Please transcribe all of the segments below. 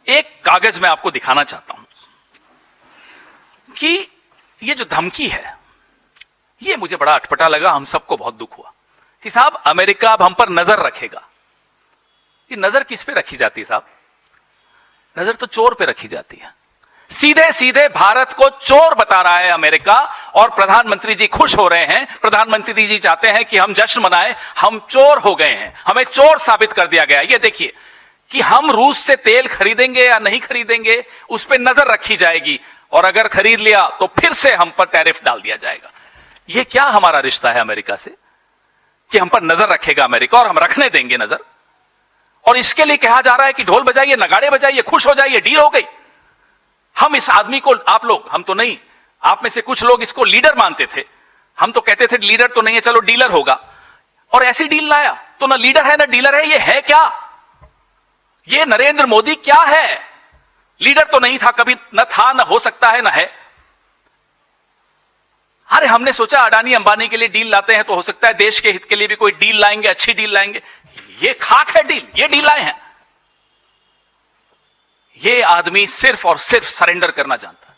एक कागज मैं आपको दिखाना चाहता हूं कि ये जो धमकी है, ये मुझे बड़ा अटपटा लगा। हम सबको बहुत दुख हुआ कि साहब अमेरिका अब हम पर नजर रखेगा। ये नजर किस पे रखी जाती है साहब? नजर तो चोर पे रखी जाती है। सीधे सीधे भारत को चोर बता रहा है अमेरिका, और प्रधानमंत्री जी खुश हो रहे हैं। प्रधानमंत्री जी चाहते हैं कि हम जश्न मनाएं, हम चोर हो गए हैं, हमें चोर साबित कर दिया गया। ये देखिए कि हम रूस से तेल खरीदेंगे या नहीं खरीदेंगे, उस पर नजर रखी जाएगी, और अगर खरीद लिया तो फिर से हम पर टैरिफ डाल दिया जाएगा। यह क्या हमारा रिश्ता है अमेरिका से कि हम पर नजर रखेगा अमेरिका और हम रखने देंगे नजर? और इसके लिए कहा जा रहा है कि ढोल बजाइए, नगाड़े बजाइए, खुश हो जाइए, डील हो गई। हम इस आदमी को, आप लोग, हम तो नहीं, आप में से कुछ लोग इसको लीडर मानते थे। हम तो कहते थे लीडर तो नहीं है, चलो डीलर होगा, और ऐसी डील लाया। तो ना लीडर है ना डीलर है, ये है क्या? ये नरेंद्र मोदी क्या है? लीडर तो नहीं था कभी, न था, न हो सकता है, न है। अरे हमने सोचा अडानी अंबानी के लिए डील लाते हैं तो हो सकता है देश के हित के लिए भी कोई डील लाएंगे, अच्छी डील लाएंगे। ये खाक है डील, ये डील लाए हैं। ये आदमी सिर्फ और सिर्फ सरेंडर करना जानता है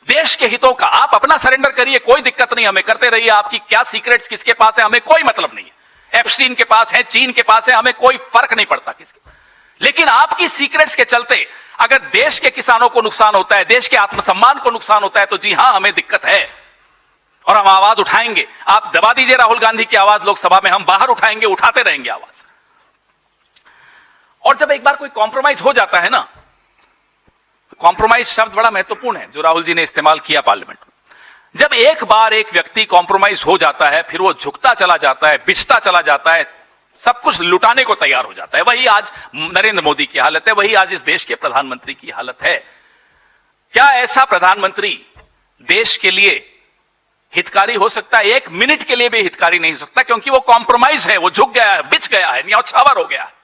देश के हितों का। आप अपना सरेंडर करिए, कोई दिक्कत नहीं, हमें करते रहिए। आपकी क्या सीक्रेट्स किसके पास है हमें कोई मतलब नहीं है। एप्स्टीन के पास है, चीन के पास है, हमें कोई फर्क नहीं पड़ता किसके। लेकिन आपकी सीक्रेट्स के चलते अगर देश के किसानों को नुकसान होता है, देश के आत्मसम्मान को नुकसान होता है, तो जी हां, हमें दिक्कत है और हम आवाज उठाएंगे। आप दबा दीजिए राहुल गांधी की आवाज लोकसभा में, हम बाहर उठाएंगे, उठाते रहेंगे आवाज। और जब एक बार कोई कॉम्प्रोमाइज हो जाता है ना, कॉम्प्रोमाइज शब्द बड़ा महत्वपूर्ण है जो राहुल जी ने इस्तेमाल किया पार्लियामेंट में। जब एक बार एक व्यक्ति कॉम्प्रोमाइज हो जाता है, फिर वो झुकता चला जाता है, बिछता चला जाता है, सब कुछ लुटाने को तैयार हो जाता है। वही आज नरेंद्र मोदी की हालत है, वही आज इस देश के प्रधानमंत्री की हालत है। क्या ऐसा प्रधानमंत्री देश के लिए हितकारी हो सकता है? एक मिनट के लिए भी हितकारी नहीं हो सकता, क्योंकि वो कॉम्प्रोमाइज है, वो झुक गया है, बिछ गया है, न्यौछावर हो गया है।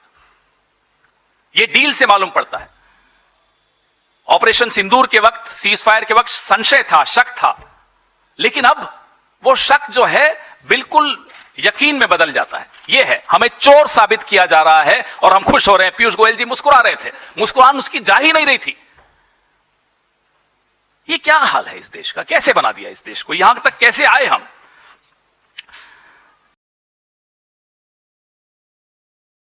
ये डील से मालूम पड़ता है। ऑपरेशन सिंदूर के वक्त, सीज फायर के वक्त संशय था, शक था, लेकिन अब वो शक जो है बिल्कुल यकीन में बदल जाता है। ये है, हमें चोर साबित किया जा रहा है और हम खुश हो रहे हैं। पीयूष गोयल जी मुस्कुरा रहे थे, मुस्कुराहट उसकी जा ही नहीं रही थी। ये क्या हाल है इस देश का? कैसे बना दिया इस देश को? यहां तक कैसे आए हम?